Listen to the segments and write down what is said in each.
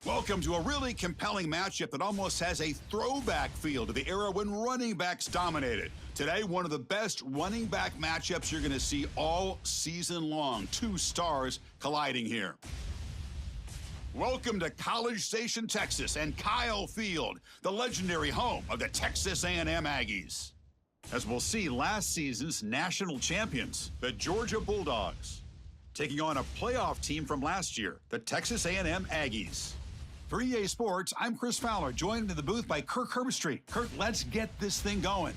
Welcome to a really compelling matchup that almost has a throwback feel to the era when running backs dominated. Today, one of the best running back matchups you're going to see all season long. Two stars colliding here. Welcome to College Station, Texas, and Kyle Field, the legendary home of the Texas A&M Aggies. As we'll see, last season's national champions, the Georgia Bulldogs, taking on a playoff team from last year, the Texas A&M Aggies. For EA Sports, I'm Chris Fowler, joined in the booth by Kirk Herbstreit. Kirk, let's get this thing going.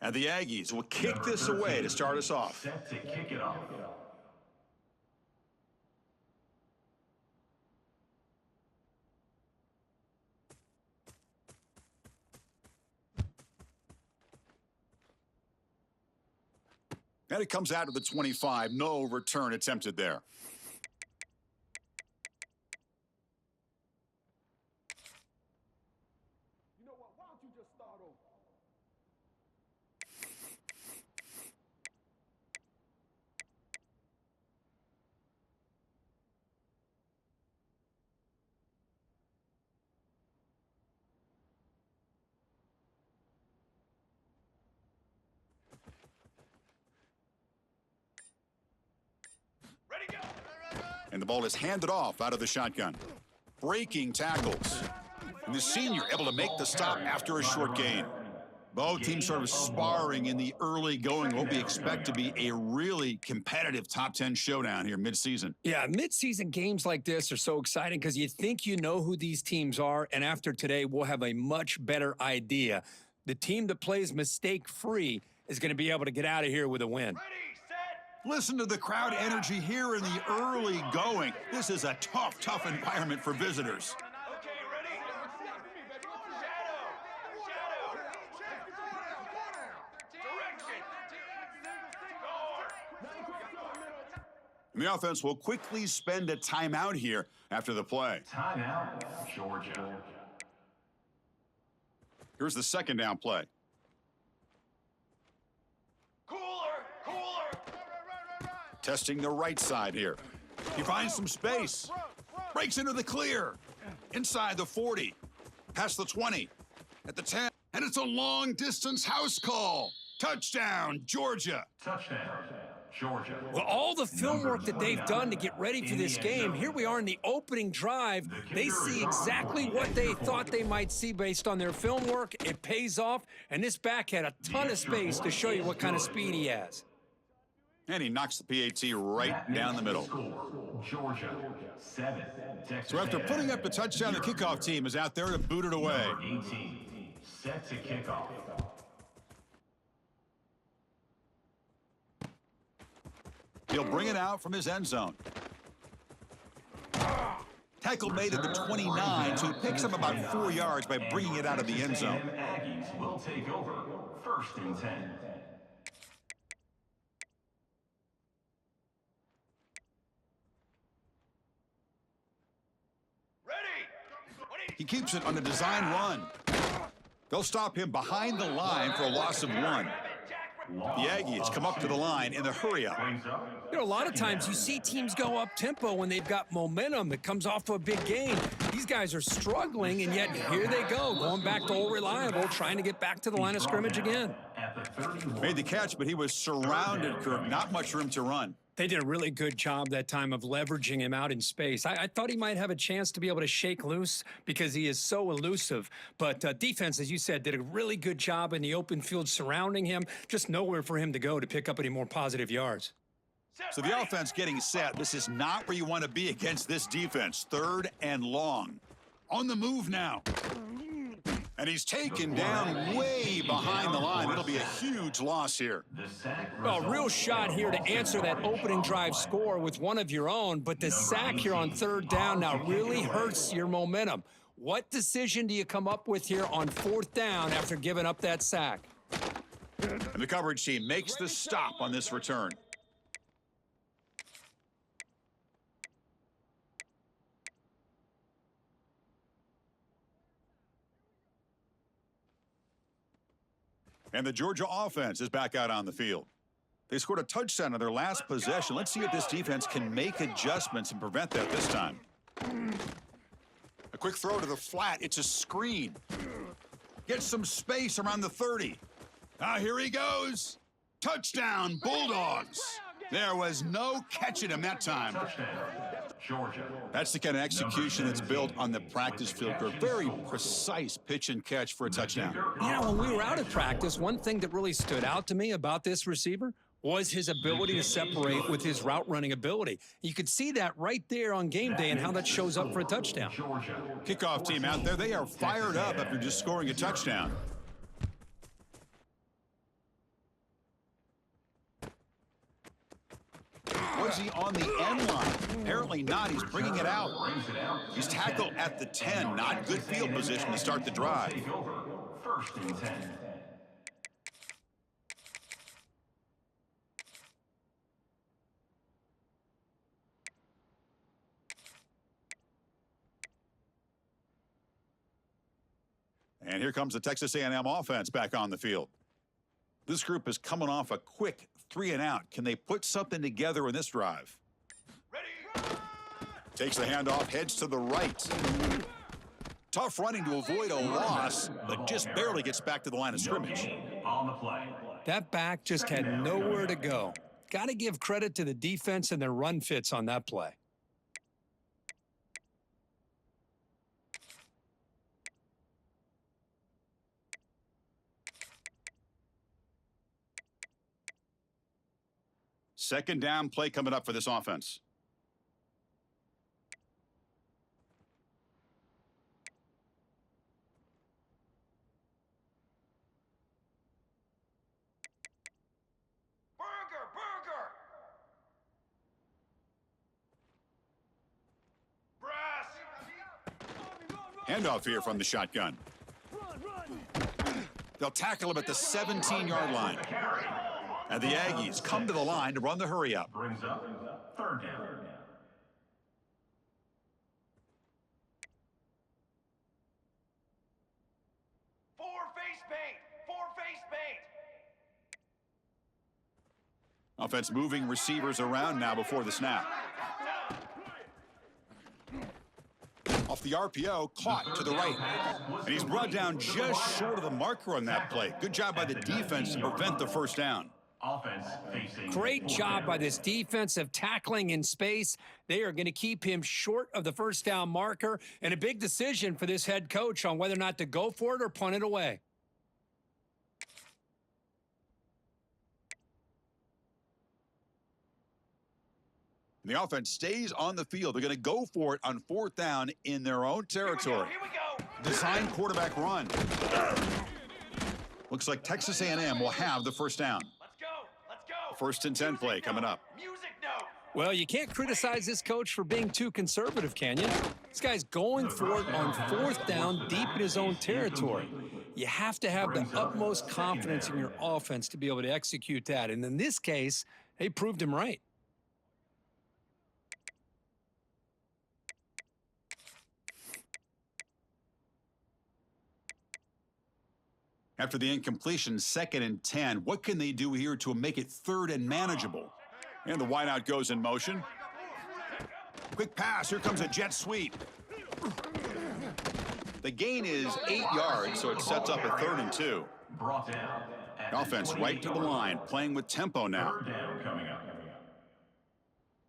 And the Aggies will kick this away to start us off. Set to kick it off. And it comes out to the 25. No return attempted there. You know what? Why don't you just start over? And the ball is handed off out of the shotgun. Breaking tackles. And the senior able to make the stop after a short gain. Both teams sort of sparring in the early going. What we expect to be a really competitive top 10 showdown here midseason. Yeah, midseason games like this are so exciting because you think you know who these teams are, and after today, we'll have a much better idea. The team that plays mistake-free is going to be able to get out of here with a win. Listen to the crowd energy here in the early going. This is a tough environment for visitors. Okay, ready? And the offense will quickly spend a timeout here after the play. Timeout, Georgia. Here's the second down play. Testing the right side here. He finds some space. Breaks into the clear. Inside the 40. Past the 20. At the 10. And it's a long-distance house call. Touchdown, Georgia. Touchdown, Georgia. Well, all the film work that they've done to get ready for this game, here we are in the opening drive. They see exactly what they thought they might see based on their film work. It pays off, and this back had a ton of space to show you what kind of speed he has. And he knocks the PAT right down the middle. Georgia 7. So after putting up the touchdown, the kickoff team is out there to boot it away. 18. Set to kick off. He'll bring it out from his end zone. Tackle made at the 29, so he picks up about 4 yards by bringing it out of the end zone. Aggies will take over. 1st and 10. He keeps it on a design run. They'll stop him behind the line for a loss of 1. The Aggies come up to the line in the hurry-up. You know, a lot of times you see teams go up-tempo when they've got momentum that comes off of a big gain. These guys are struggling, and yet here they go, going back to old reliable, trying to get back to the line of scrimmage again. Made the catch, but he was surrounded, Kirk. Not much room to run. They did a really good job that time of leveraging him out in space. I thought he might have a chance to be able to shake loose because he is so elusive. But defense, as you said, did a really good job in the open field surrounding him. Just nowhere for him to go to pick up any more positive yards. So the offense getting set. This is not where you want to be against this defense. 3rd and long. On the move now. And he's taken down way behind the line. It'll be a huge loss here. Well, real shot here to answer that opening drive score with one of your own, but the sack here on 3rd down now really hurts your momentum. What decision do you come up with here on 4th down after giving up that sack? And the coverage team makes the stop on this return. And the Georgia offense is back out on the field. They scored a touchdown on their last possession. Let's see if this defense can make adjustments and prevent that this time. A quick throw to the flat. It's a screen. Gets some space around the 30. Here he goes. Touchdown, Bulldogs. There was no catching him that time. Touchdown, Georgia. That's the kind of execution that's built on the practice field for a very precise pitch and catch for a touchdown. You know, when we were out at practice, one thing that really stood out to me about this receiver was his ability to separate with his route running ability. You could see that right there on game day and how that shows up for a touchdown. Georgia. Kickoff team out there, they are fired up after just scoring a touchdown. Was he on the end line? Apparently not. He's bringing it out. He's tackled at the 10. Not good field position to start the drive. Take over. First and 10. And here comes the Texas A&M offense back on the field. This group is coming off a quick 3-and-out. Can they put something together in this drive? Ready. Takes the handoff, heads to the right. Tough running to avoid a loss, but just barely gets back to the line of scrimmage. On the play. That back just had nowhere to go. Got to give credit to the defense and their run fits on that play. Second down play coming up for this offense. Burger! Brass! Handoff here from the shotgun. They'll tackle him at the 17-yard line. And the Aggies come to the line to run the hurry up. Brings up third down. Four face paint! Offense moving receivers around now before the snap. Off the RPO, caught to the right. And he's brought down just short of the marker on that play. Good job by the defense to prevent the first down. Offense facing. Great job by this defensive tackling in space. They are going to keep him short of the first down marker, and a big decision for this head coach on whether or not to go for it or punt it away. And the offense stays on the field. They're going to go for it on fourth down in their own territory. Here we go! Design quarterback run. Looks like Texas A&M will have the first down. Let's go! First and 10 play coming up. Music note! Well, you can't criticize this coach for being too conservative, can you? This guy's going for it on fourth down deep in his own territory. You have to have the utmost confidence in your offense to be able to execute that. And in this case, they proved him right. After the incompletion, second and 10. What can they do here to make it third and manageable? And the wideout goes in motion. Quick pass. Here comes a jet sweep. The gain is 8 yards, so it sets up a third and 2. Brought down. Offense right to the line, playing with tempo now. Third down coming up.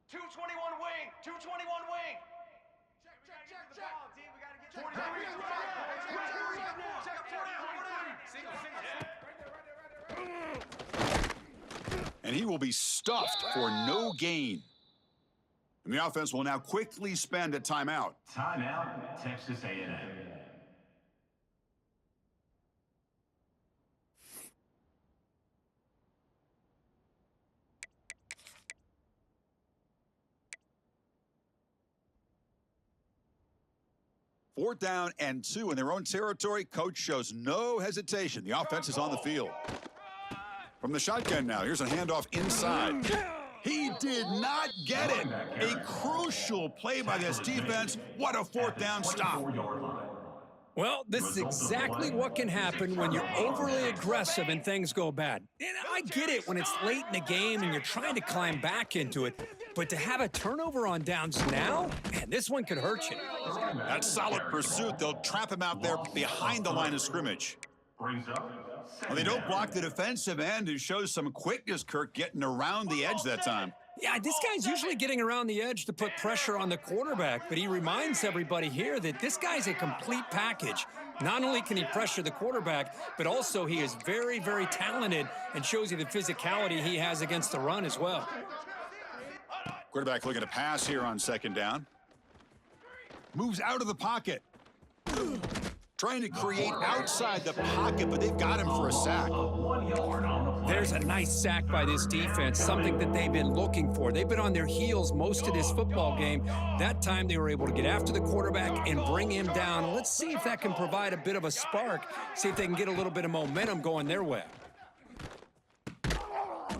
221 wing! 221 wing! And he will be stuffed for no gain. And the offense will now quickly spend a timeout. Timeout, Texas A&M. Fourth down and 2 in their own territory. Coach shows no hesitation. The offense is on the field. From the shotgun now, here's a handoff inside. He did not get it. A crucial play by this defense. What a fourth down stop. 4-yard line. Well, this is exactly what can happen when you're overly aggressive and things go bad. And I get it when it's late in the game and you're trying to climb back into it, but to have a turnover on downs now, man, this one could hurt you. That solid pursuit, they'll trap him out there behind the line of scrimmage. Brings up Well, they don't block the defensive end, who shows some quickness, Kirk, getting around the edge that time. Yeah, this guy's usually getting around the edge to put pressure on the quarterback, but he reminds everybody here that this guy's a complete package. Not only can he pressure the quarterback, but also he is very, very talented and shows you the physicality he has against the run as well. Quarterback looking to pass here on second down. Moves out of the pocket. Trying to create outside the pocket, but they've got him for a sack. 1 yard on the play. There's a nice sack by this defense, something that they've been looking for. They've been on their heels most of this football game. That time they were able to get after the quarterback and bring him down. Let's see if that can provide a bit of a spark, see if they can get a little bit of momentum going their way.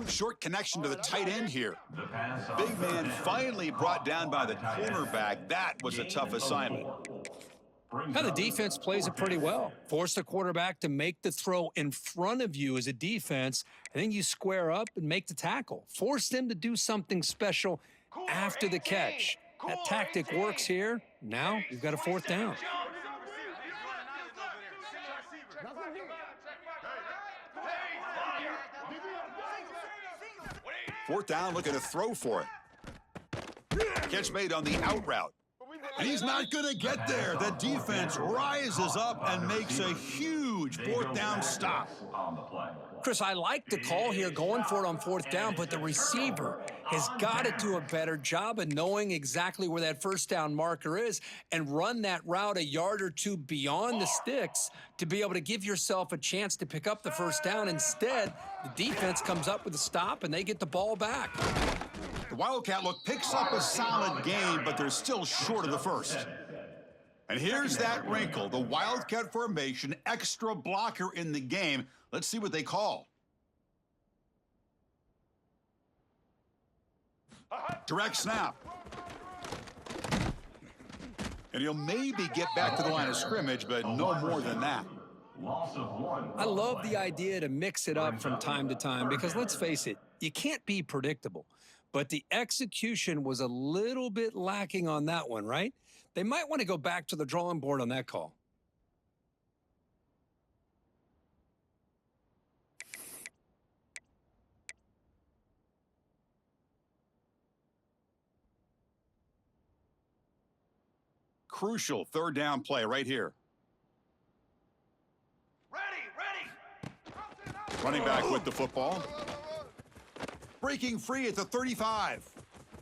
Short connection to the tight end here. The pass on Big man finally brought down by the cornerback. That was a tough assignment. Now, the defense plays it pretty well. Force the quarterback to make the throw in front of you as a defense, and then you square up and make the tackle. Force them to do something special after the catch. That tactic works here. Now, you've got a fourth down. Fourth down, looking to throw for it. Catch made on the out route. And he's not going to get there. The defense rises up and makes a huge fourth down stop. on the play. Chris, I like the call here going for it on fourth down, but the receiver has got to do a better job of knowing exactly where that first down marker is and run that route a yard or two beyond the sticks to be able to give yourself a chance to pick up the first down. Instead, the defense comes up with a stop and they get the ball back. The Wildcat look picks up a solid game, but they're still short of the first. And here's that wrinkle, the Wildcat formation, extra blocker in the game. Let's see what they call. Direct snap. And he'll maybe get back to the line of scrimmage, but no more than that. Loss of 1. I love the idea to mix it up from time to time because let's face it, you can't be predictable. But the execution was a little bit lacking on that one, right? They might want to go back to the drawing board on that call. Crucial third down play right here. Ready. Running back with the football. Breaking free at the 35.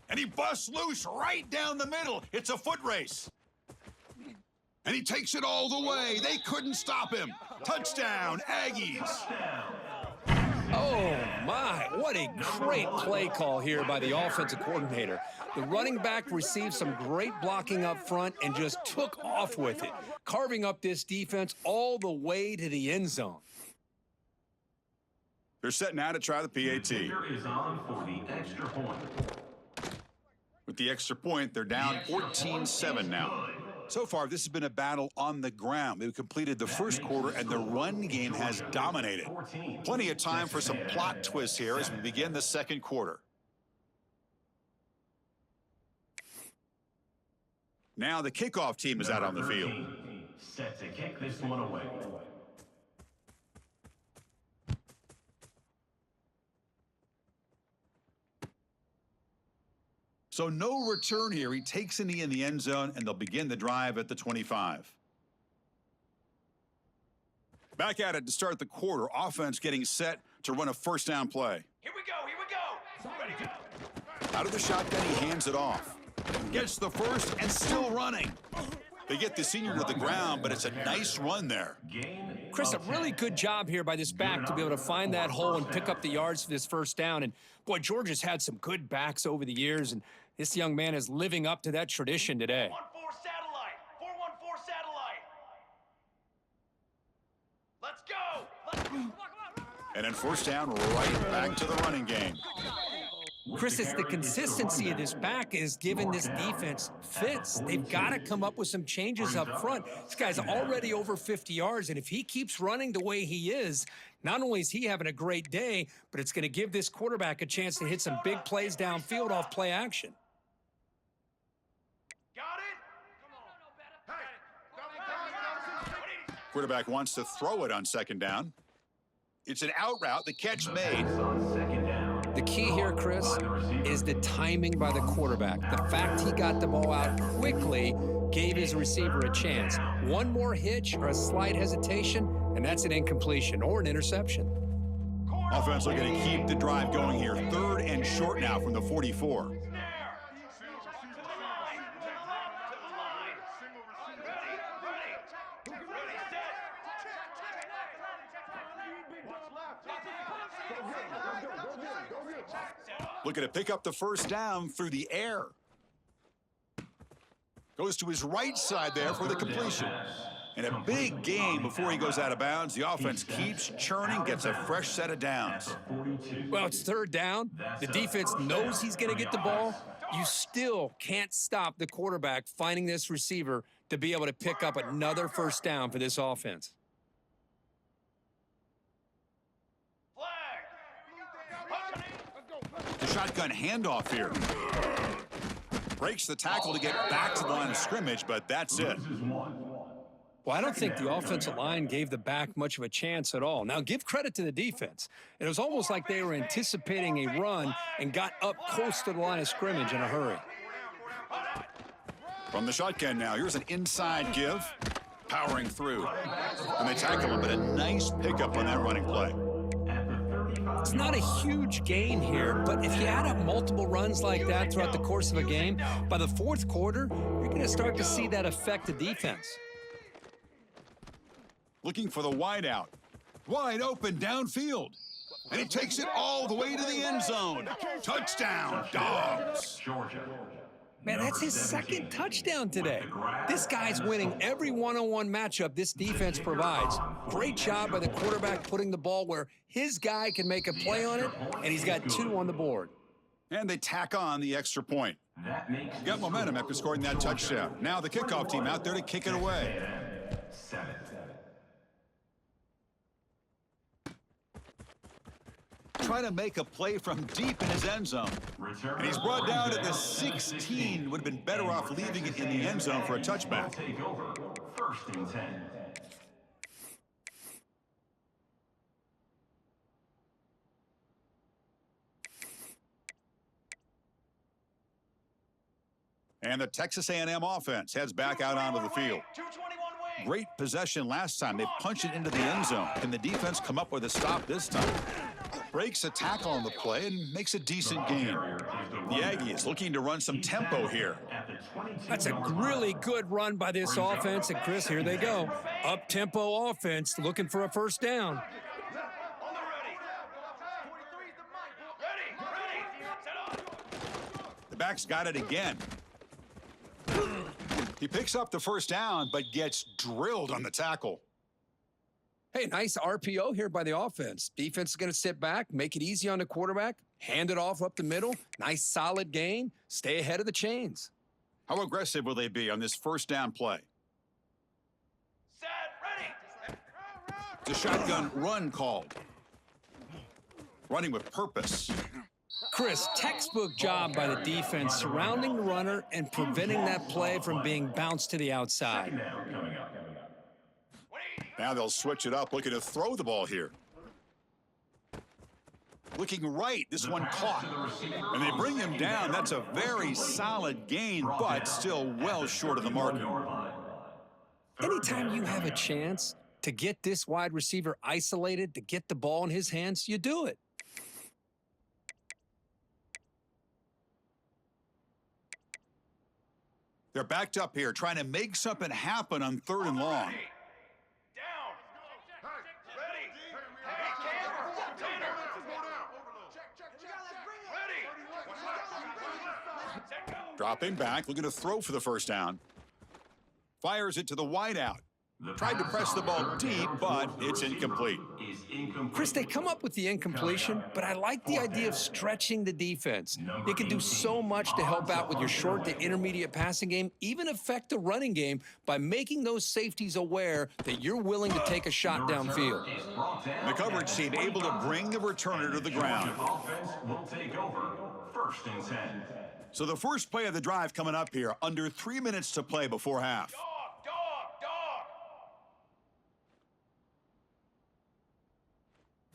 And he busts loose right down the middle. It's a foot race. And he takes it all the way. They couldn't stop him. Touchdown, Aggies. Oh, my. What a great play call here by the offensive coordinator. The running back received some great blocking up front and just took off with it, carving up this defense all the way to the end zone. They're setting out to try the PAT. Kicker is on for the extra point. With the extra point, they're down 14-7 now. So far, this has been a battle on the ground. They've completed the first quarter, and the run game has dominated. Plenty of time for some plot twists here as we begin the second quarter. Now the kickoff team is out on the field. Set to kick this one away. So no return here. He takes a knee in the end zone, and they'll begin the drive at the 25. Back at it to start the quarter. Offense getting set to run a first down play. Here we go. Ready, go. Out of the shotgun, he hands it off. Gets the first and still running. They get the senior to the ground, but it's a nice run there. Chris, a really good job here by this back to be able to find that hole and pick up the yards for this first down. And, boy, Georgia's had some good backs over the years, and this young man is living up to that tradition today. 1-4 satellite. 4-1-4 satellite. Let's go. And then first down, right back to the running game. Chris, it's the consistency of this back is giving this defense fits. They've got to come up with some changes up front. This guy's already over 50 yards, and if he keeps running the way he is, not only is he having a great day, but it's going to give this quarterback a chance to hit some big plays downfield off play action. Got it? Quarterback wants to throw it on second down. It's an out route. The catch made. On second down. The key here, Chris, is the timing by the quarterback. The fact he got the ball out quickly gave his receiver a chance. One more hitch or a slight hesitation, and that's an incompletion or an interception. Offense looking to keep the drive going here. 3rd and short now from the 44. Looking to pick up the first down through the air. Goes to his right side there for the completion. And a big gain before he goes out of bounds. The offense keeps churning, gets a fresh set of downs. Well, it's 3rd down. The defense knows he's going to get the ball. You still can't stop the quarterback finding this receiver to be able to pick up another first down for this offense. The shotgun handoff here. Breaks the tackle to get back to the line of scrimmage, but that's it. Well, I don't think the offensive line gave the back much of a chance at all. Now, give credit to the defense. It was almost like they were anticipating a run and got up close to the line of scrimmage in a hurry. From the shotgun now, here's an inside give. Powering through. And they tackle him, but a nice pickup on that running play. It's not a huge gain here, but if you add up multiple runs like that throughout the course of a game, by the 4th quarter, you're going to start to see that affect the defense. Looking for the wide out. Wide open downfield. And he takes it all the way to the end zone. Touchdown, Dogs. Georgia. Man, that's his 2nd touchdown today. This guy's winning every one-on-one matchup this defense provides. Great job by the quarterback putting the ball where his guy can make a play on it, and he's got 2 on the board. And they tack on the extra point. Got momentum after scoring that touchdown. Now the kickoff team out there to kick it away. 7. Trying to make a play from deep in his end zone. And he's brought down at the 16. Would have been better off leaving it in the end zone for a touchback. Take over. 1st and 10. And the Texas A&M offense heads back out onto the field. 221 wing. Great possession last time. They punched it into the end zone. Can the defense come up with a stop this time? Breaks a tackle on the play and makes a decent gain. The Aggies looking to run some tempo here. That's a really good run by this offense, and Chris, here they go. Up-tempo offense looking for a first down. On the ready. Ready. Set up. The back's got it again. He picks up the first down, but gets drilled on the tackle. Hey, nice RPO here by the offense. Defense is going to sit back, make it easy on the quarterback, hand it off up the middle. Nice solid gain. Stay ahead of the chains. How aggressive will they be on this first down play? Set. Ready. The shotgun run called. Running with purpose. Chris, textbook job by the defense surrounding the runner and preventing that play from being bounced to the outside. Now they'll switch it up, looking to throw the ball here. Looking right, this one caught. And they bring him down. That's a very solid gain, but still well short of the marker. Anytime you have a chance to get this wide receiver isolated, to get the ball in his hands, you do it. They're backed up here, trying to make something happen on 3rd and long. Down. Ready. Hey, Cam. Tanner. Ready. Set go. Dropping back, looking to throw for the first down. Fires it to the wideout. Tried to press the ball deep, but it's incomplete. Is incomplete. Chris, they come up with the incompletion, but I like the idea of stretching the defense. It can do so much to help out with your short to intermediate passing game, even affect the running game by making those safeties aware that you're willing to take a shot downfield. The coverage team able to bring the returner to the ground. Offense will take over. 1st and 10. So the first play of the drive coming up here, under 3 minutes to play before half. Dog, dog, dog.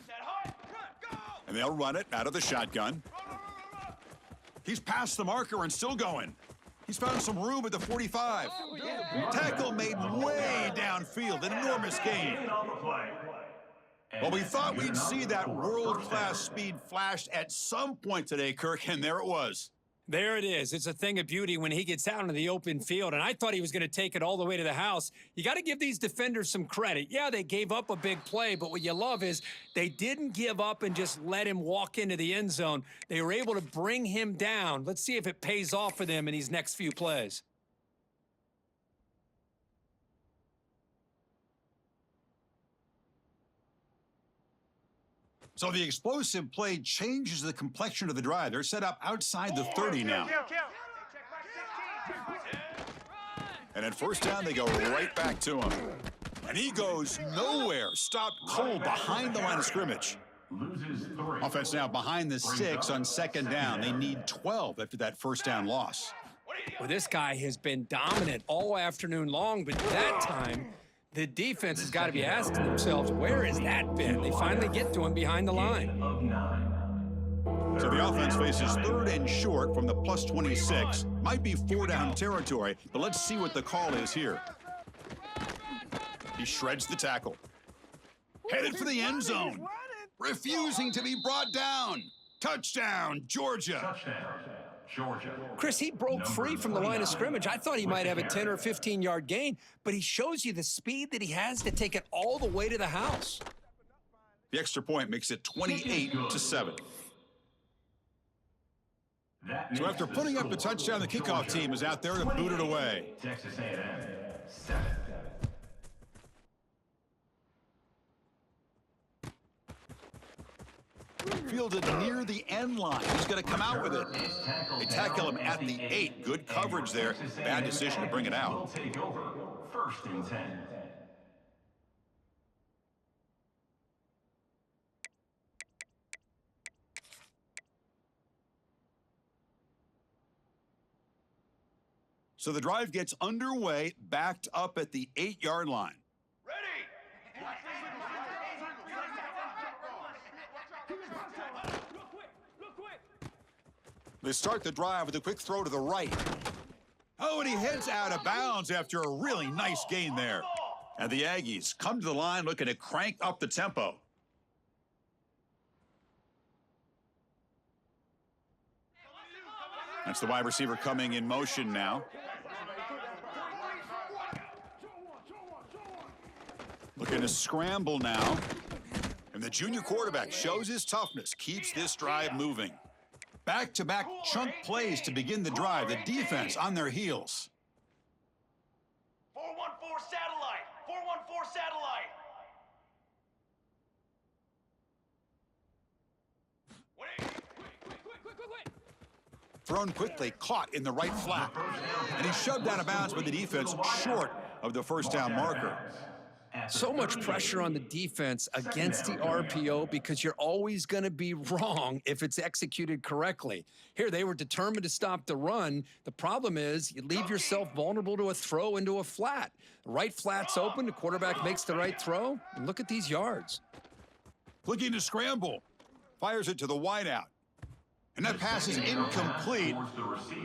Set high. Go. And they'll run it out of the shotgun. Run. He's past the marker and still going. He's found some room at the 45. Tackle made way downfield, an enormous gain. On the play. Well, we thought we'd see that world-class speed flashed at some point today, Kirk, and there it was. There it is. It's a thing of beauty when he gets out into the open field, and I thought he was going to take it all the way to the house. You got to give these defenders some credit. Yeah, they gave up a big play, but what you love is they didn't give up and just let him walk into the end zone. They were able to bring him down. Let's see if it pays off for them in these next few plays. So the explosive play changes the complexion of the drive. They're set up outside the 30 now. And at first down, they go right back to him. And he goes nowhere. Stopped cold behind the line of scrimmage. Loses 3. Offense now behind the 6 on 2nd down. They need 12 after that first down loss. Well, this guy has been dominant all afternoon long, but that time, the defense has got to be asking themselves, where has that been? They finally get to him behind the line. Of 9. So the offense faces 3rd and short from the plus 26. Might be 4-down territory, but let's see what the call is here. He shreds the tackle. Headed for the end zone. Refusing to be brought down. Touchdown, Georgia. Touchdown. Georgia. Chris, he broke free from the line of scrimmage. I thought he might have a 10 or 15-yard gain, but he shows you the speed that he has to take it all the way to the house. The extra point makes it 28-7. So after putting up the touchdown, the kickoff team is out there to boot it away. Texas A&M 7. Fielded near the end line. He's going to come out with it. They tackle him at the 8. Good coverage there. Bad decision to bring it out. Will take over. 1st and 10. So the drive gets underway, backed up at the 8-yard line. Ready. They start the drive with a quick throw to the right. Oh, and he heads out of bounds after a really nice gain there. And the Aggies come to the line looking to crank up the tempo. That's the wide receiver coming in motion now. Looking to scramble now. And the junior quarterback shows his toughness, keeps this drive moving. Back-to-back chunk plays to begin the drive. The defense on their heels. 414 satellite. 414 satellite. Thrown quickly, caught in the right flat. And he's shoved out of bounds by the defense short of the first down marker. So much pressure on the defense against the RPO because you're always going to be wrong if it's executed correctly. Here, they were determined to stop the run. The problem is you leave yourself vulnerable to a throw into a flat. The right flat's open, the quarterback makes the right throw, and look at these yards. Looking to scramble. Fires it to the wideout. And that pass is incomplete.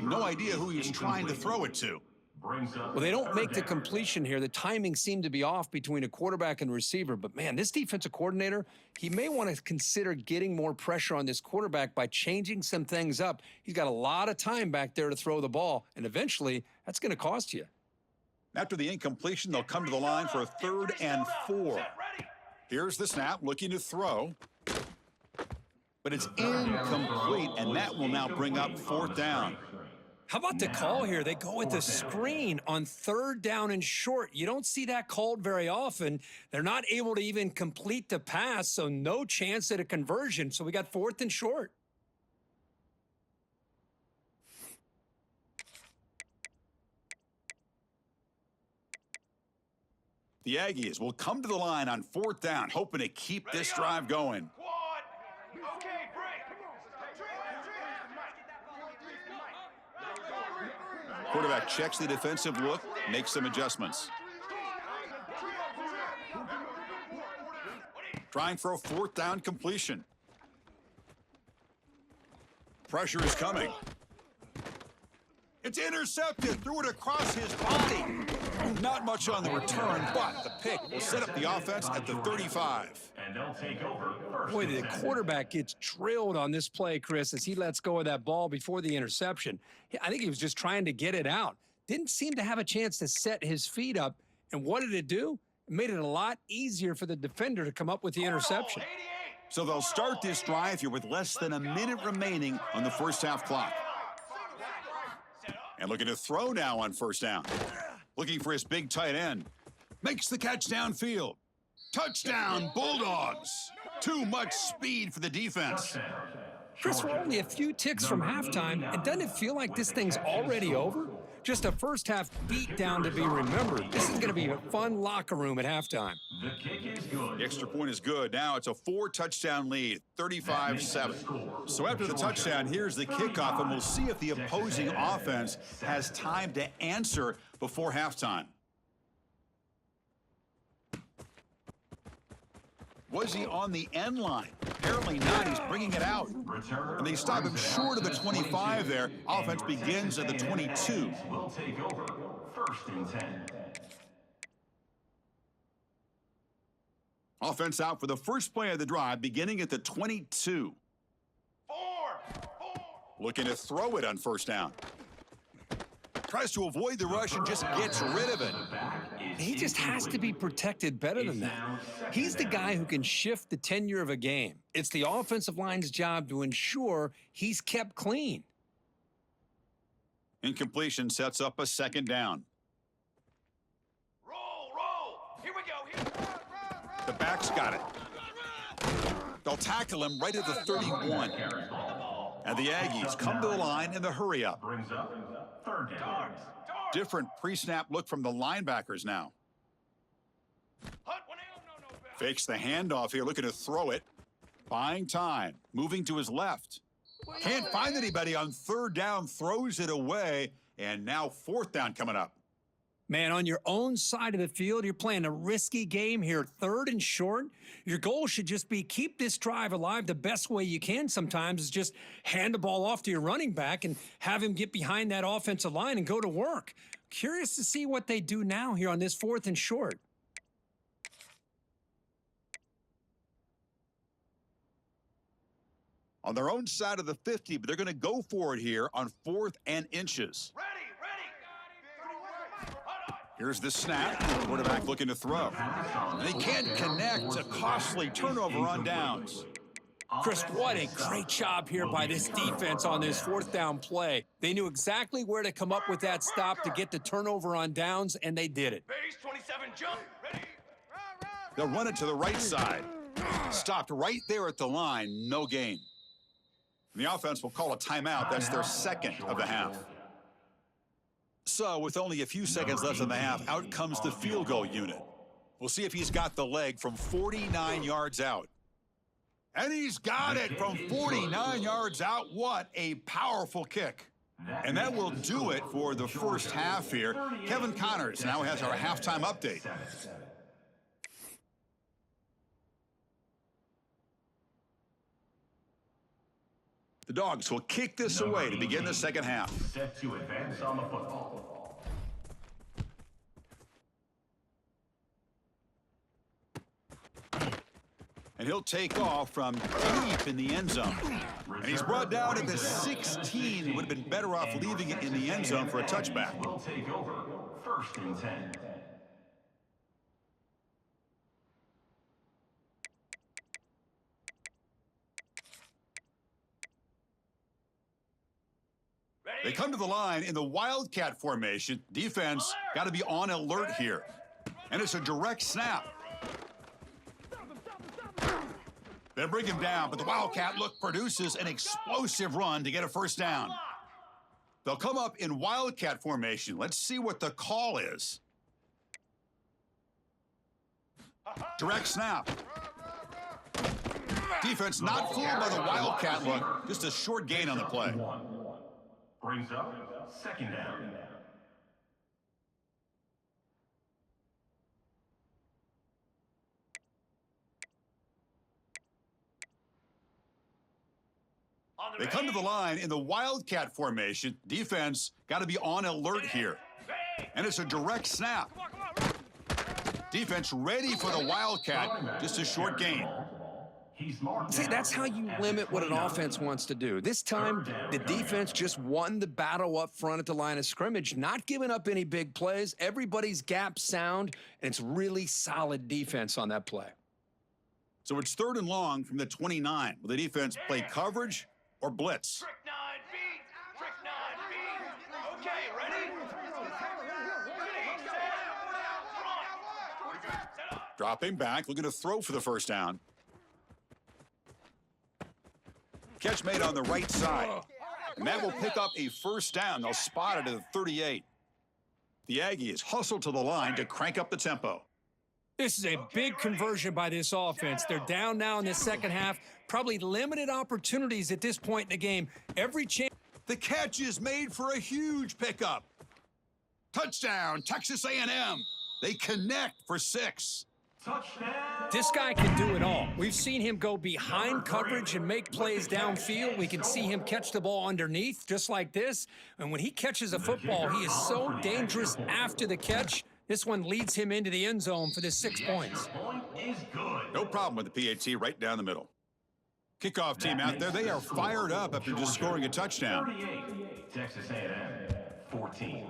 No idea who he's trying to throw it to. Well, they don't make the completion here. The timing seemed to be off between a quarterback and receiver. But, man, this defensive coordinator, he may want to consider getting more pressure on this quarterback by changing some things up. He's got a lot of time back there to throw the ball, and eventually that's going to cost you. After the incompletion, they'll come to the line for a 3rd and 4. Here's the snap, looking to throw. But it's incomplete, and that will now bring up 4th down. How about the call here? They go with the screen on 3rd down and short. You don't see that called very often. They're not able to even complete the pass, so no chance at a conversion. So we got 4th and short. The Aggies will come to the line on 4th down, hoping to keep this drive going. Quad. Okay, break. Quarterback checks the defensive look, makes some adjustments. Trying for a 4th down completion. Pressure is coming. It's intercepted, threw it across his body. Not much on the return, but the pick will set up the offense at the 35. And they'll take over first Boy, and the 10. quarterback gets drilled on this play, Chris, as he lets go of that ball before the interception. I think he was just trying to get it out. Didn't seem to have a chance to set his feet up. And what did it do? It made it a lot easier for the defender to come up with the interception. 88. So they'll start this drive here with less than a minute remaining on the first half clock. And looking to throw now on 1st down. Looking for his big tight end. Makes the catch downfield. Touchdown, Bulldogs. Too much speed for the defense. Chris, we're only a few ticks from halftime, and doesn't it feel like this thing's already over? Just a first half beat down to be remembered. This is going to be a fun locker room at halftime. The kick is good. The extra point is good. Now it's a 4-touchdown lead, 35-7. So after the touchdown, here's the kickoff, and we'll see if the opposing offense has time to answer before halftime. Was he on the end line? Apparently not. He's bringing it out. And they stop him short of the 25 there. Offense begins at the 22. Will take over first and 10. Offense out for the first play of the drive, beginning at the 22. 4. Looking to throw it on 1st down. Tries to avoid the rush and just gets rid of it. He just has to be protected better than that. He's the guy who can shift the tenure of a game. It's the offensive line's job to ensure he's kept clean. Incompletion sets up a 2nd down. Roll. Here we go. The back's got it. They'll tackle him right at the 31. And the Aggies come to the line in the hurry up. Brings up 3rd down. Different pre-snap look from the linebackers now. Hunt 1 no. Fakes the handoff here, looking to throw it. Buying time, moving to his left. Can't find anybody on 3rd down, throws it away, and now 4th down coming up. Man, on your own side of the field, you're playing a risky game here, 3rd and short. Your goal should just be keep this drive alive the best way you can sometimes is just hand the ball off to your running back and have him get behind that offensive line and go to work. Curious to see what they do now here on this 4th and short. On their own side of the 50, but they're going to go for it here on 4th and inches. Ready. Here's the snap. Quarterback looking to throw. And they can't connect. A costly turnover on downs. Chris, what a great job here by this defense on this 4th down play. They knew exactly where to come up with that stop to get the turnover on downs, and they did it. Base 27 jump. Ready. They'll run it to the right side. Stopped right there at the line. No gain. And the offense will call a timeout. That's their 2nd of the half. So with only a few seconds left in the half, out comes the field goal unit. We'll see if he's got the leg from 49 yards out. And he's got it from 49 yards out. What a powerful kick. And that will do it for the first half here. Kevin Connors now has our halftime update. The Dogs will kick this away to begin the second half. Set to advance on the football. And he'll take off from deep in the end zone. And he's brought down at the 16. Would have been better off leaving it in the end zone for a touchback. Will take over first and 10. Ready. They come to the line in the Wildcat formation. Defense got to be on alert here. And it's a direct snap. They bring him down, but the Wildcat look produces an explosive run to get a first down. They'll come up in Wildcat formation. Let's see what the call is. Direct snap. Defense not fooled by the Wildcat look. Just a short gain on the play. Brings up second down. They come to the line in the Wildcat formation. Defense got to be on alert here. And it's a direct snap. Defense ready for the Wildcat. Just a short gain. See, that's how you limit what an offense wants to do. This time, the defense just won the battle up front at the line of scrimmage, not giving up any big plays. Everybody's gap sound, and it's really solid defense on that play. So it's 3rd and long from the 29. Will the defense play coverage or blitz? Trick 9B. Trick 9B. Okay, ready? Ready, set, front. Set up. Dropping back, looking to throw for the first down. Catch made on the right side. And that will pick up a first down. They'll spot it at the 38. The Aggies hustle to the line to crank up the tempo. This is a big conversion by this offense. They're down now in the second half. Probably limited opportunities at this point in the game. Every chance. The catch is made for a huge pickup. Touchdown, Texas A&M. They connect for 6. Touchdown. This guy can do it all. We've seen him go behind coverage and make plays downfield. We can see him catch the ball underneath, just like this. And when he catches a football, he is so dangerous after the catch. This one leads him into the end zone for the 6 points. Point is good. No problem with the PAT right down the middle. Kickoff team out there, they are fired up after just scoring a touchdown. 38. Texas A&M 14.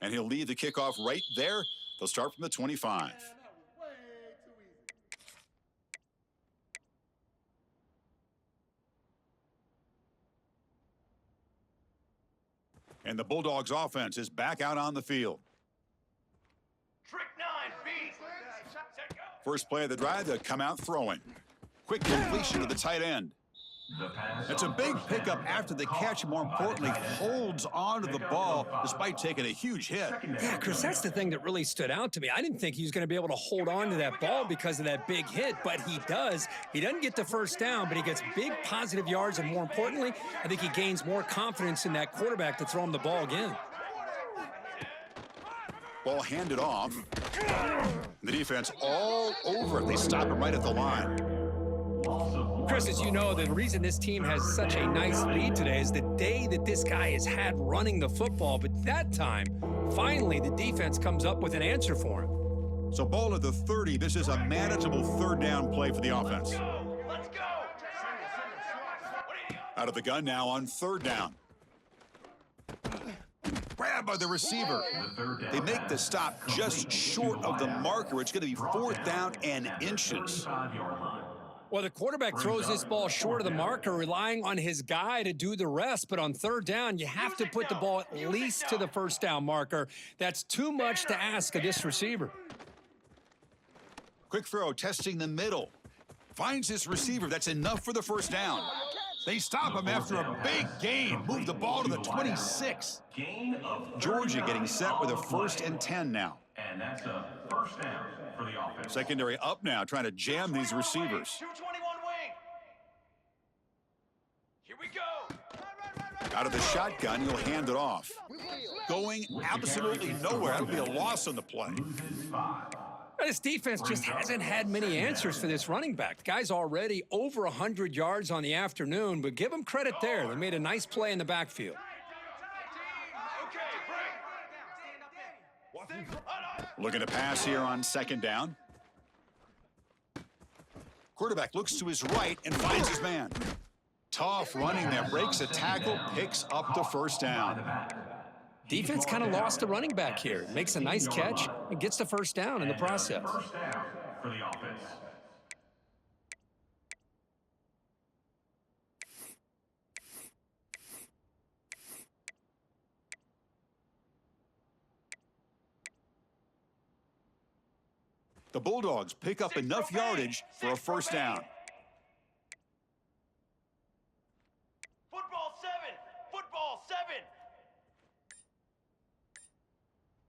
And he'll lead the kickoff right there. They'll start from the 25. And the Bulldogs offense is back out on the field. Trick 9B. Set, go. First play of the drive, they'll come out throwing. Quick completion to the tight end. The pass It's a big pickup after the catch, more importantly, holds onto the ball despite taking a huge hit. Yeah, Chris, that's the thing that really stood out to me. I didn't think he was going to be able to hold on to that ball because of that big hit, but he does. He doesn't get the first down, but he gets big positive yards, and more importantly, I think he gains more confidence in that quarterback to throw him the ball again. Ball handed off. The defense all over it. They stop him right at the line. Chris, as you know, the reason this team has such a nice lead today is the day that this guy has had running the football. But that time, finally, the defense comes up with an answer for him. So ball at the 30. This is a manageable 3rd down play for the offense. Let's go. Out of the gun now on 3rd down. Grabbed by the receiver. They make the stop just short of the marker. It's going to be 4th down and inches. Well, the quarterback throws this ball short of the marker, relying on his guy to do the rest. But on 3rd down, you have to put the ball at least to the first down marker. That's too much to ask of this receiver. Quick throw, testing the middle. Finds this receiver. That's enough for the first down. They stop him after a big gain. Move the ball to the 26. Georgia getting set with a 1st and 10 now. And that's a first down for the offense. Secondary up now, trying to jam these receivers. 221 wing. Here we go. Out of the shotgun, he'll hand it off. Going absolutely nowhere. That'll be a loss on the play. This defense just hasn't had many answers for this running back. The guy's already over 100 yards on the afternoon, but give him credit there. They made a nice play in the backfield. Looking to pass here on 2nd down. Quarterback looks to his right and finds his man. Tough running there. Breaks a tackle, picks up the first down. Defense kind of lost the running back here. Makes a nice catch and gets the first down in the process. First down for the offense. The Bulldogs pick up enough yardage for a first down. Football 7. Football 7.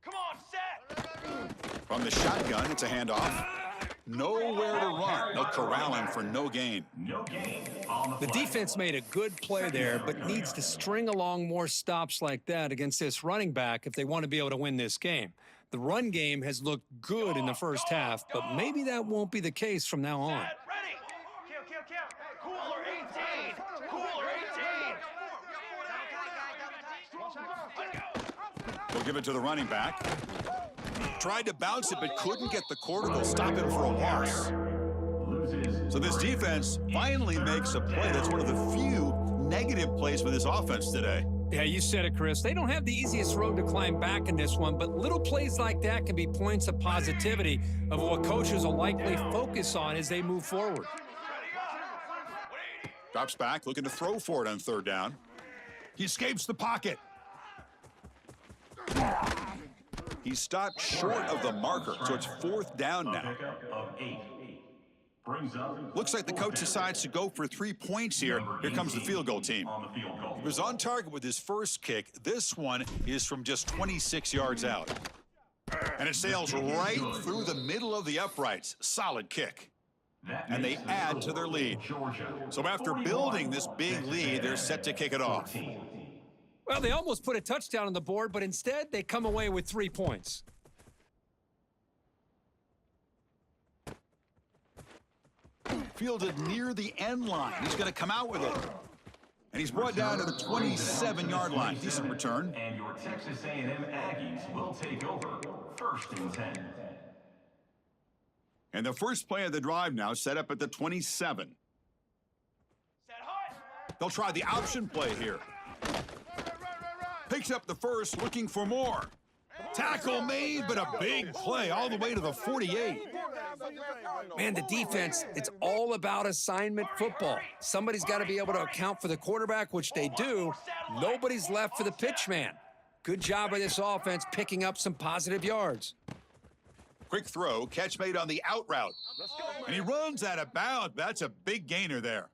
Come on, set. From the shotgun, it's a handoff. Nowhere to run. They'll corral him for no gain. No gain on The defense made a good play there, but needs to string along more stops like that against this running back if they want to be able to win this game. The run game has looked good in the first half, but maybe that won't be the case from now on. Set. Ready. Kill. Cooler 18. Cooler 18. They'll give it to the running back. Tried to bounce it, but couldn't get the quarter. They'll stop him for a loss. So this defense finally makes a play. That's one of the few negative plays for this offense today. Yeah, you said it, Chris. They don't have the easiest road to climb back in this one, but little plays like that can be points of positivity of what coaches will likely focus on as they move forward. Drops back, looking to throw for it on third down. He escapes the pocket. He stopped short of the marker, so it's fourth down now. of 8. Brings up Looks like the coach decides to go for 3 points here. Here comes the field goal team. on the field goal. He was on target with his first kick. This one is from just 26 yards out. And it sails right through the middle of the uprights. Solid kick. And they add to their lead. So after building this big lead, they're set to kick it off. Well, they almost put a touchdown on the board, but instead they come away with 3 points. Fielded near the end line. He's going to come out with it. And he's brought down to the 27-yard line. Decent return. And your Texas A&M Aggies will take over 1st and 10. And the first play of the drive now set up at the 27. Set hut. They'll try the option play here. Picks up the first, looking for more. Tackle made, but a big play all the way to the 48. Man, the defense, it's all about assignment football. Somebody's got to be able to account for the quarterback, which they do. Nobody's left for the pitch man. Good job by this offense picking up some positive yards. Quick throw, catch made on the out route. And he runs out of bounds. That's a big gainer there.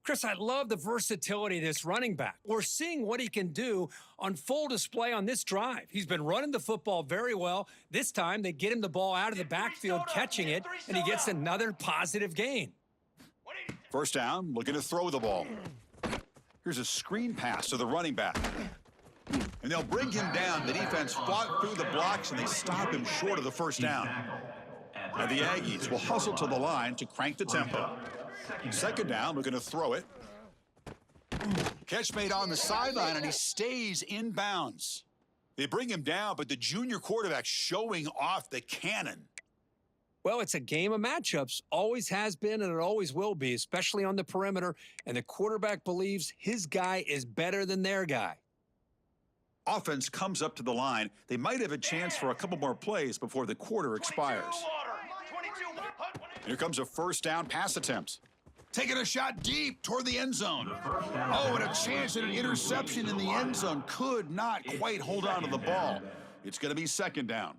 Chris, I love the versatility of this running back. We're seeing what he can do on full display on this drive. He's been running the football very well. This time, they get him the ball out of the backfield, catching it, and he gets another positive gain. First down, looking to throw the ball. Here's a screen pass to the running back. And they'll bring him down. The defense fought through the blocks, and they stop him short of the first down. And the Aggies will hustle to the line to crank the tempo. Second down, looking to throw it. Catch made on the sideline, and he stays in bounds. They bring him down, but the junior quarterback showing off the cannon. Well, it's a game of matchups. Always has been, and it always will be, especially on the perimeter. And the quarterback believes his guy is better than their guy. Offense comes up to the line. They might have a chance for a couple more plays before the quarter expires. Here comes a first down pass attempt. Taking a shot deep toward the end zone. Oh, and a chance at an interception in the end zone. Could not quite hold on to the ball. It's going to be second down.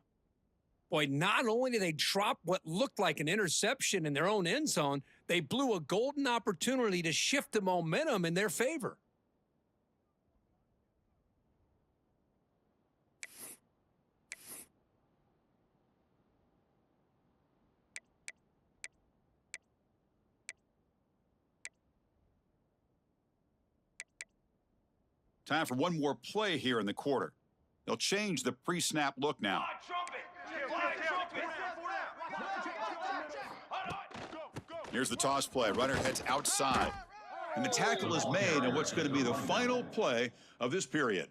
Boy, not only did they drop what looked like an interception in their own end zone, they blew a golden opportunity to shift the momentum in their favor. Time for one more play here in the quarter. They'll change the pre-snap look now. Here's the toss play. Runner heads outside. And the tackle is made on what's going to be the final play of this period.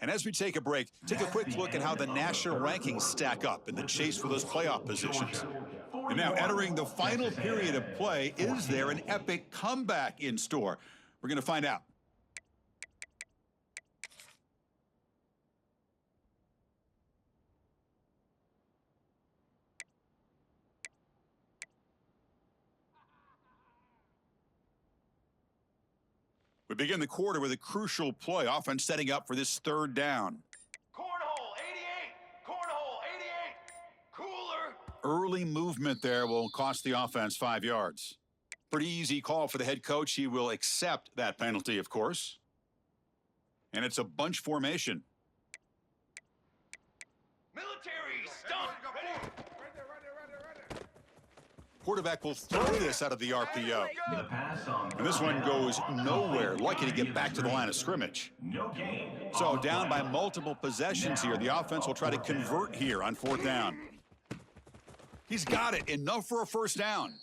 And as we take a break, take a quick look at how the national rankings stack up in the chase for those playoff positions. And now entering the final period of play, is there an epic comeback in store? We're going to find out. We begin the quarter with a crucial play, offense setting up for this third down. Cornhole 88. Cornhole 88. Cooler Early movement there will cost the offense 5 yards. Pretty easy call for the head coach. He will accept that penalty, of course. And it's a bunch formation. Military stunt. Ready? Quarterback will throw this out of the RPO. The pass on And this one goes nowhere. Lucky to get back to the line of scrimmage. no gain. So down by multiple possessions here. The offense will try to convert here on 4th down. He's got it. Enough for a first down.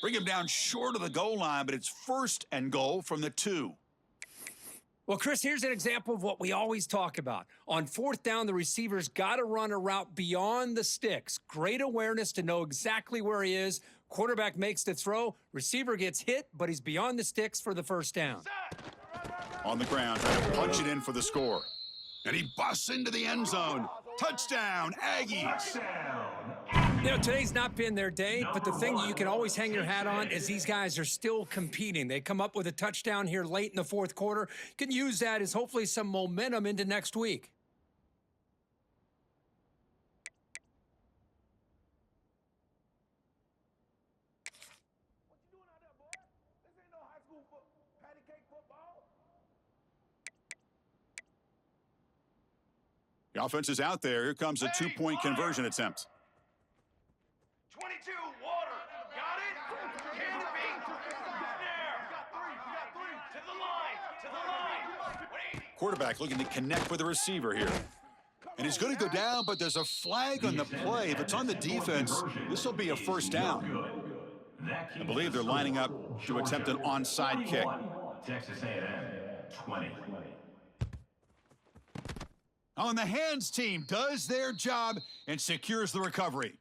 Bring him down short of the goal line, but it's 1st and goal from the 2. Well, Chris, here's an example of what we always talk about. On 4th down, the receiver's got to run a route beyond the sticks. Great awareness to know exactly where he is. Quarterback makes the throw. Receiver gets hit, but he's beyond the sticks for the first down. On the ground, trying to punch it in for the score. And he busts into the end zone. Touchdown, Aggies. You know, today's not been their day, but the thing you can always hang your hat on is these guys are still competing. They come up with a touchdown here late in the 4th quarter. You can use that as hopefully some momentum into next week. The offense is out there. Here comes a 2-point conversion attempt. 22, water. Got it? Canopy. Snare. To the line. 180. Quarterback looking to connect with the receiver here. And he's going to go down, but there's a flag on the play. If it's on the defense, this will be a first down. I believe they're lining up to attempt an onside kick. Texas A&M 20. Oh, and the hands team does their job and secures the recovery.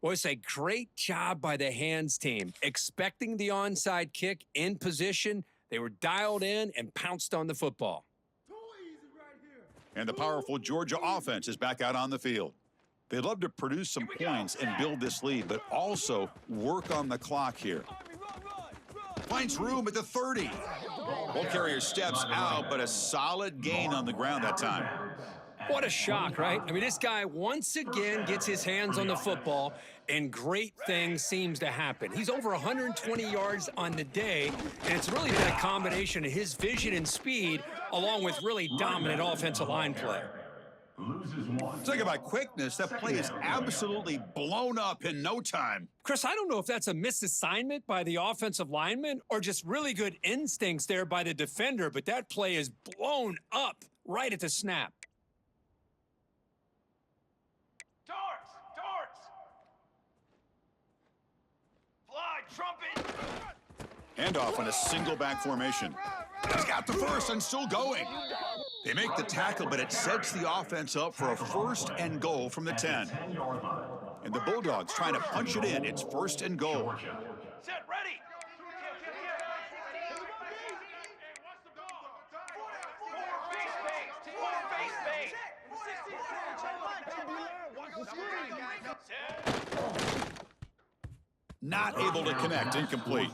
Well, it's a great job by the hands team. Expecting the onside kick in position, they were dialed in and pounced on the football. And the powerful Georgia offense is back out on the field. They'd love to produce some points and build this lead, but also work on the clock here. Finds room at the 30. Ball carrier steps out, but a solid gain on the ground that time. What a shock, right? I mean, this guy once again gets his hands on the football, and great things seems to happen. He's over 120 yards on the day, and it's really been a combination of his vision and speed, along with really dominant offensive line play. Talk about quickness. That play is absolutely blown up in no time. Chris, I don't know if that's a misassignment by the offensive lineman or just really good instincts there by the defender, but that play is blown up right at the snap. Darts. Fly, trumpet. Handoff on a single back formation. He's got the first and still going. They make the tackle, but it sets the offense up for a 1st and goal from the 10. And the Bulldogs trying to punch it in. It's 1st and goal. Set, ready. Not able to connect, incomplete.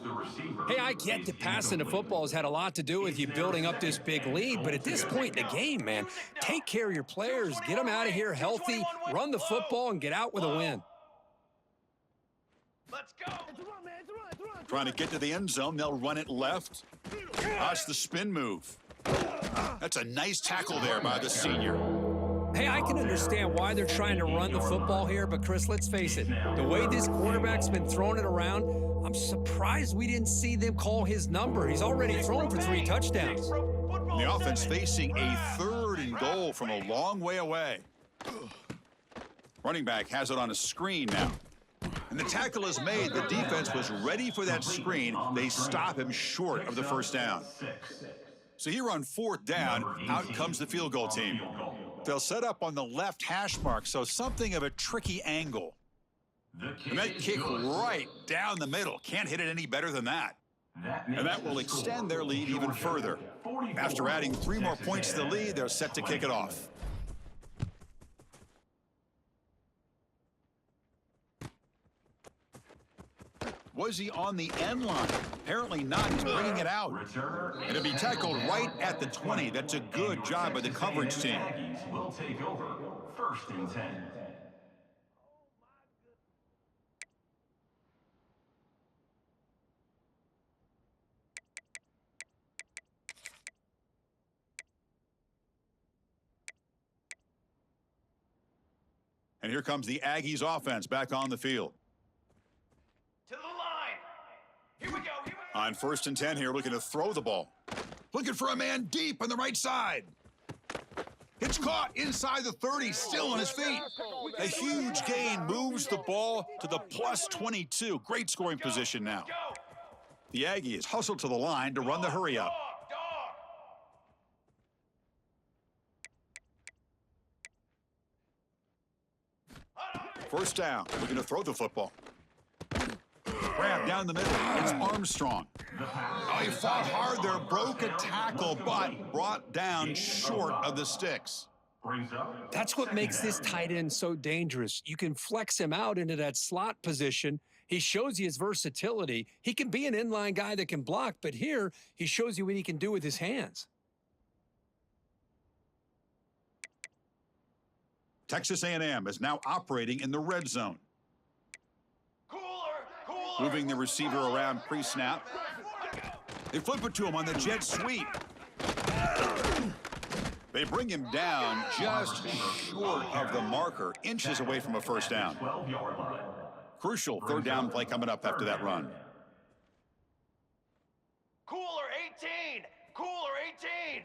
Hey, I get that passing the football has had a lot to do with you building up this big lead, but at this point in the game, man, take care of your players, get them out of here healthy, run the football, and get out with a win. Let's go. Trying to get to the end zone. They'll run it left. That's the spin move. That's a nice tackle there by the senior. Hey, I can understand why they're trying to run the football here, but Chris, let's face it, the way this quarterback's been throwing it around, I'm surprised we didn't see them call his number. He's already thrown for 3 touchdowns. And the offense facing a 3rd and goal from a long way away. Running back has it on a screen now. And the tackle is made. The defense was ready for that screen. They stop him short of the first down. So here on 4th down, out comes the field goal team. They'll set up on the left hash mark, so something of a tricky angle. And that kick right down the middle. Can't hit it any better than that. And that will extend their lead even further. After adding 3 more points to the lead, they're set to kick it off. Was he on the end line? Apparently not. He's bringing it out. And it'll be tackled right at the 20. That's a good job by the coverage team. Aggies will take over 1st and 10. And here comes the Aggies offense back on the field. To the line. Here we go. On 1st and 10 here, looking to throw the ball. Looking for a man deep on the right side. It's caught inside the 30, still on his feet. A huge gain moves the ball to the plus 22. Great scoring position now. The Aggies hustle to the line to run the hurry up. First down, looking to throw the football. Grab down the middle. It's Armstrong. Oh, he fought hard there, broke a tackle, but brought down short of the sticks. That's what makes this tight end so dangerous. You can flex him out into that slot position. He shows you his versatility. He can be an inline guy that can block, but here he shows you what he can do with his hands. Texas A&M is now operating in the red zone. Moving the receiver around pre-snap. They flip it to him on the jet sweep. They bring him down just short of the marker, inches away from a first down. Crucial 3rd down play coming up after that run. Cooler 18. Cooler 18.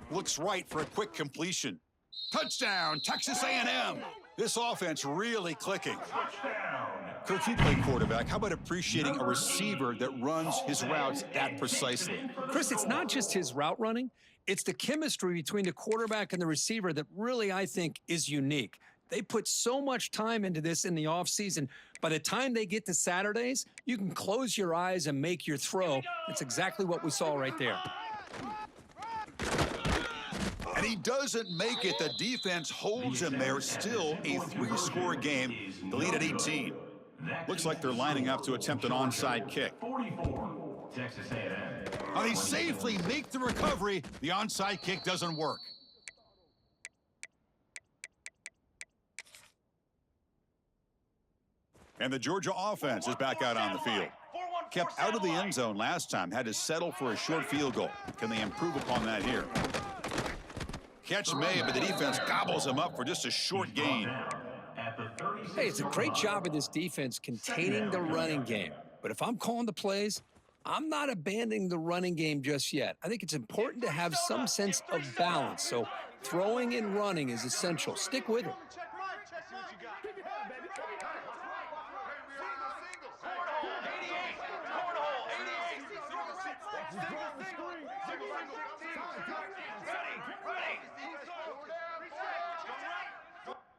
Looks right for a quick completion. Touchdown, Texas A&M. This offense really clicking. Coach, you play quarterback. How about appreciating a receiver that runs his routes that precisely? Chris, it's not just his route running. It's the chemistry between the quarterback and the receiver that really, I think, is unique. They put so much time into this in the offseason. By the time they get to Saturdays, you can close your eyes and make your throw. That's exactly what we saw right there. And he doesn't make it. The defense holds him there. Still a 3-score game. The lead at 18. Looks like they're lining up to attempt an onside kick. 44, Texas A&M. Now they safely make the recovery. The onside kick doesn't work. And the Georgia offense is back out on the field. Kept out of the end zone last time. Had to settle for a short field goal. Can they improve upon that here? Catch made, but the defense gobbles him up for just a short gain. Hey, it's a great job of this defense containing the running game. But if I'm calling the plays, I'm not abandoning the running game just yet. I think it's important to have some sense of balance. So throwing and running is essential. Stick with it.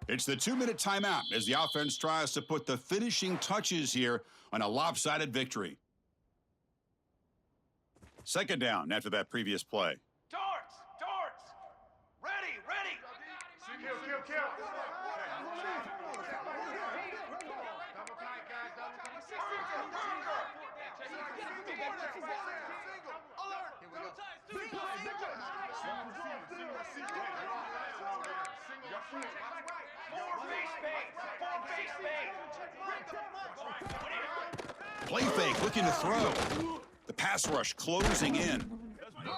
It's the 2-minute timeout as the offense tries to put the finishing touches here on a lopsided victory. 2nd down after that previous play. Darts! Darts! Ready! Ready! Kill! Play fake, looking to throw. The pass rush closing in.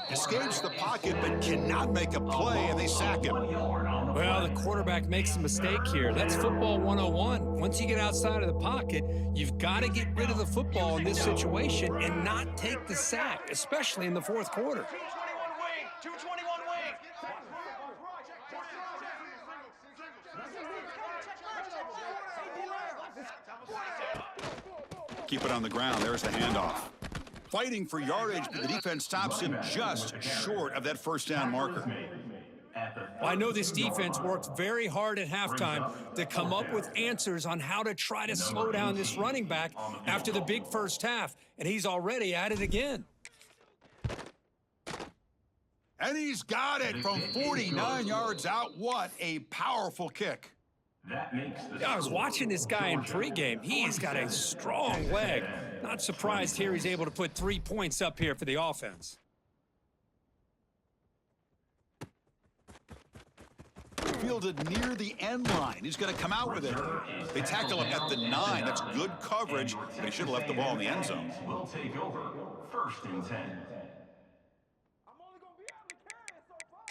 Escapes the pocket, but cannot make a play, and they sack him. Well, the quarterback makes a mistake here. That's football 101. Once you get outside of the pocket, you've got to get rid of the football in this situation and not take the sack, especially in the 4th quarter. 221 wing! 221 wing! Keep it on the ground. There's the handoff. Fighting for yardage, but the defense stops him just short of that first down marker. Well, I know this defense worked very hard at halftime to come up with answers on how to try to slow down this running back after the big first half, and he's already at it again. And he's got it from 49 yards out. What a powerful kick. I was watching this guy in pregame. He's got a strong leg. Not surprised here he's able to put 3 points up here for the offense. Fielded near the end line. He's going to come out with it. They tackle him at the 9. That's good coverage, but he should have left the ball in the end zone. Will take over 1st and 10. I'm only gonna be able to carry it so far.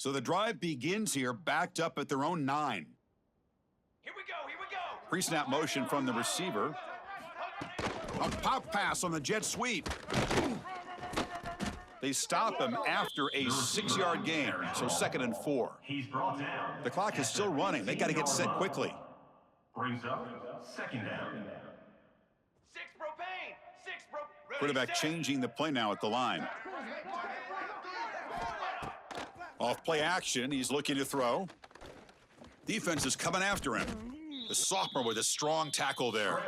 So the drive begins here, backed up at their own 9. Here we go, here we go. Pre-snap motion from the receiver. A pop pass on the jet sweep. They stop him after a 6-yard gain, so 2nd and 4. He's brought down. The clock is still running. They got to get set quickly. Brings up 2nd down. 6 propane. 6 propane. Quarterback changing the play now at the line. Off play action, he's looking to throw. Defense is coming after him. The sophomore with a strong tackle there.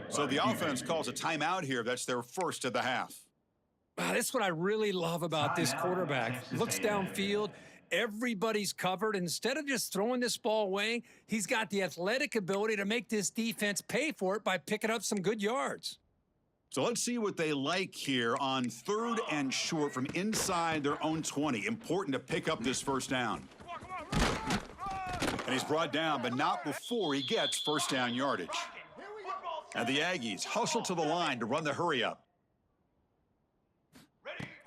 So the offense calls a timeout here. That's their first of the half. Wow, that's what I really love about this quarterback. Looks downfield. Everybody's covered. Instead of just throwing this ball away, he's got the athletic ability to make this defense pay for it by picking up some good yards. So let's see what they like here on 3rd and short from inside their own 20. Important to pick up this first down. And he's brought down, but not before he gets first down yardage. And the Aggies hustle to the line to run the hurry up.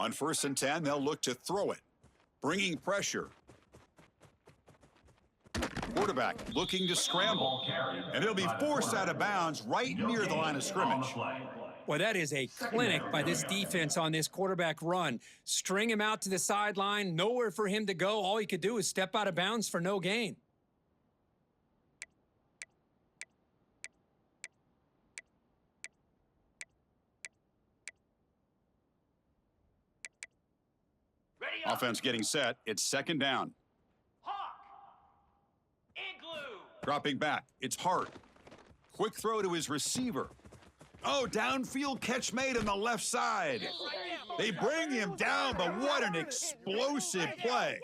On 1st and 10, they'll look to throw it, bringing pressure. Quarterback looking to scramble, and he'll be forced out of bounds right near the line of scrimmage. Well, that is a clinic by this defense on this quarterback run. String him out to the sideline, nowhere for him to go. All he could do is step out of bounds for no gain. Offense getting set. It's 2nd down. Hawk. Igloo. Dropping back. It's Hart. Quick throw to his receiver. Oh, downfield catch made on the left side. They bring him down, but what an explosive play.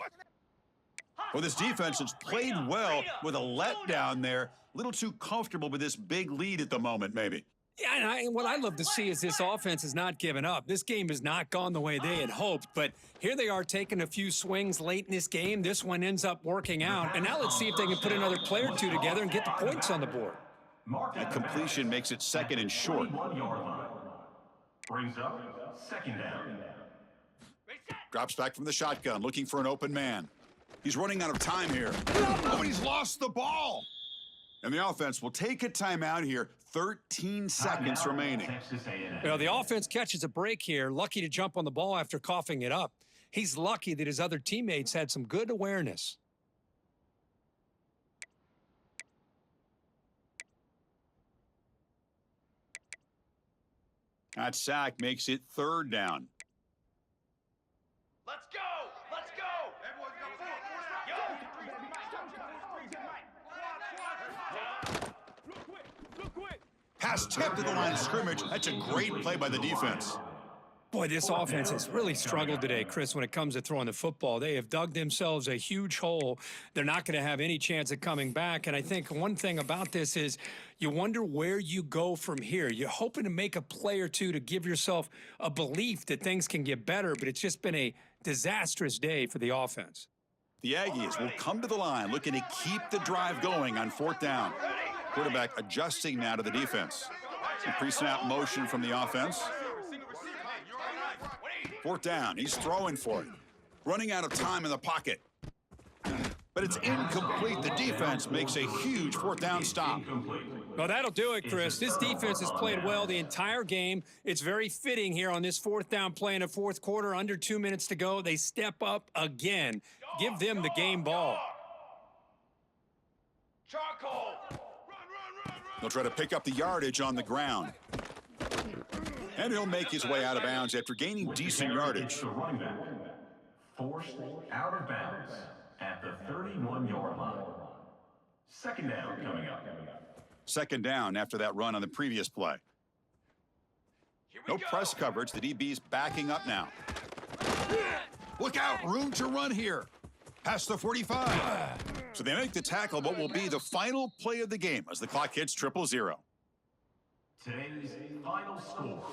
Well, this defense has played well with a letdown there. A little too comfortable with this big lead at the moment, maybe. Yeah, and what I love to see is this offense has not given up. This game has not gone the way they had hoped, but here they are taking a few swings late in this game. This one ends up working out, and now let's see if they can put another play or two together and get the points on the board. That completion makes it 2nd and short. Brings up 2nd down. Drops back from the shotgun, looking for an open man. He's running out of time here. Oh, and he's lost the ball. And the offense will take a timeout here. 13 seconds remaining. Well, the offense catches a break here. Lucky to jump on the ball after coughing it up. He's lucky that his other teammates had some good awareness. That sack makes it 3rd down. Let's go. Let's go. Pass tipped to the line of scrimmage. That's a great play by the defense. Boy, this offense has really struggled today, Chris, when it comes to throwing the football. They have dug themselves a huge hole. They're not going to have any chance of coming back. And I think one thing about this is you wonder where you go from here. You're hoping to make a play or two to give yourself a belief that things can get better, but it's just been a disastrous day for the offense. The Aggies will come to the line looking to keep the drive going on 4th down. Quarterback adjusting now to the defense. Some pre-snap motion from the offense. 4th down. He's throwing for it. Running out of time in the pocket. But it's incomplete. The defense makes a huge 4th down stop. Well, that'll do it, Chris. This defense has played well the entire game. It's very fitting here on this 4th down play in the 4th quarter. Under 2 minutes to go. They step up again. Give them the game ball. Charcoal. They'll try to pick up the yardage on the ground. And he'll make his way out of bounds after gaining decent yardage. Forced out of bounds at the 31-yard line. 2nd down coming up. 2nd down after that run on the previous play. No press coverage. The DB's backing up now. Look out. Room to run here. Past the 45. So they make the tackle, what will be the final play of the game as the clock hits 0-0. Today's final score.